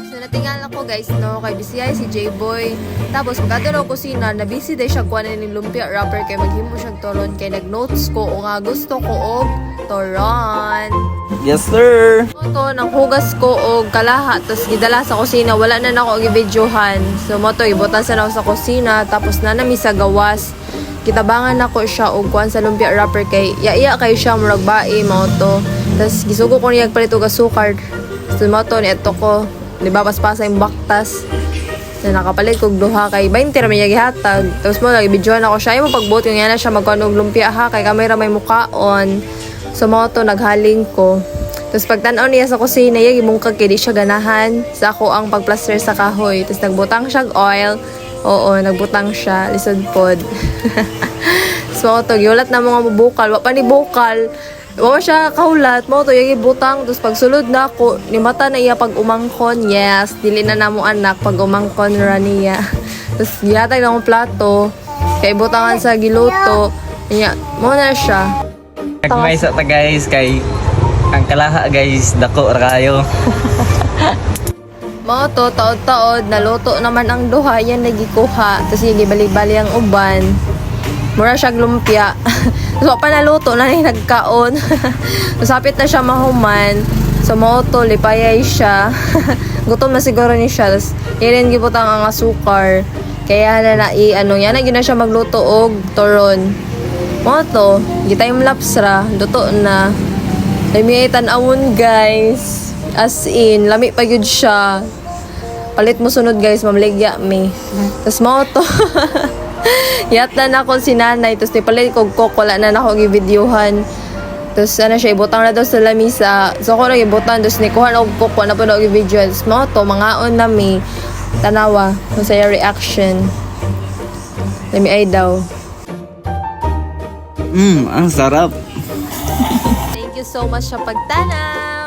So natingal ako guys no kay BCI si J-Boy. Tapos pagkadto ko kusina na busy day siya kuha ni lumpia wrapper kay maghimo siya toron kay nag-notes ko o nga gusto ko og toron. Yes, sir. Moto nang hugas ko og kalaha tapos gidala sa kusina wala na nako og i-videohan. So moto ibutan sa na sa kusina tapos na nami sa gawas. Kitabangan ako siya og kuan sa lumpia wrapper kay iya kay siya murag bae moto. Tapos gisugo ko niya palit og asukar. So moto ni eto ko di ba paspasa yung baktas na nakapalit kog duha kay 20 ra may gihatag tapos mo nag-videoan ako siya mo pagbuot yung yana siya magkuan og lumpia ha kay kamera may mukaon so mo to naghaling ko tapos pagtan-aw niya sa kusina iya gimungkag kay di siya ganahan sa ako ang pagplaster sa kahoy tapos nagbutang siya oil oo nagbutang siya lisod pod so to giulat na mga mabukal wa pa ni bukal Wawa siya kaulat mo to yung ibutang tapos pagsulod na ako ni mata na iya pag umangkon yes dili na namo anak pag umangkon ra niya tapos gihatag na akong plato kay butangan sa giluto niya mo na siya Nagmaysa ta guys kay ang kalaha guys dako ra kayo. mo to taod-taod naluto naman ang duha yan nagikuha tapos gibali-bali ang uban mura siya lumpia. So, pa naluto na ni nagkaon. Masapit na siya mahuman. So, moto, lipayay siya. Gutom na siguro ni siya. Tapos, yan gibutang ang asukar. Kaya na yan na siya magluto og toron. Moto, gitime lapse ra. Luto na. Lami ay tanawon guys. As in, lami pa yun siya. Palit mo sunod guys, mamligya me. Tapos, moto. Yat na ako si nanay, tapos nipalit kong coke, wala na ako i-videohan. Tapos ano siya, ibutang na daw sa lamisa. So ako nang ibutan, tapos nikuha na coke, wala pa na i-video. Tapos mo to, mangaon na mi. Tanawa, masaya reaction. Lami ay daw. Ang sarap. Thank you so much sa pagtanaw.